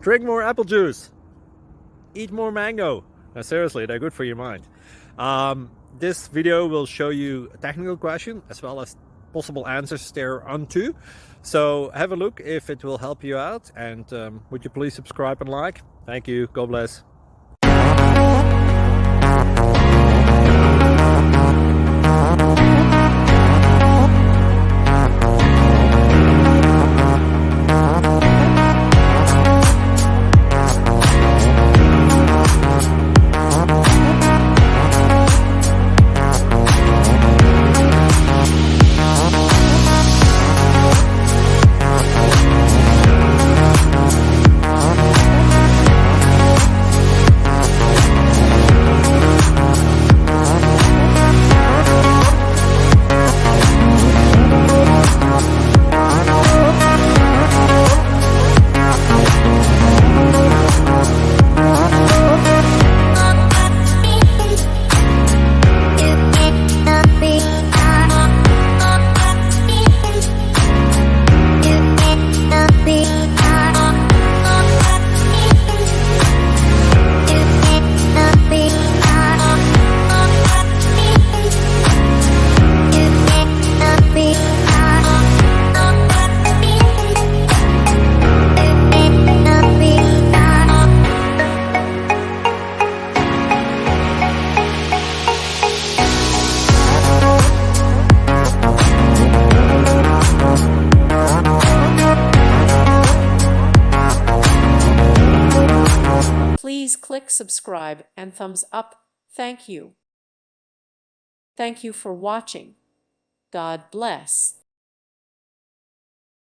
Drink more apple juice. Eat more mango. Seriously, they're good for your mind. This video will show you a technical question as well as possible answers thereunto. So have a look if it will help you out, and would you please subscribe and like? Thank you. God bless. Please click subscribe and thumbs up. Thank you. Thank you for watching. God bless.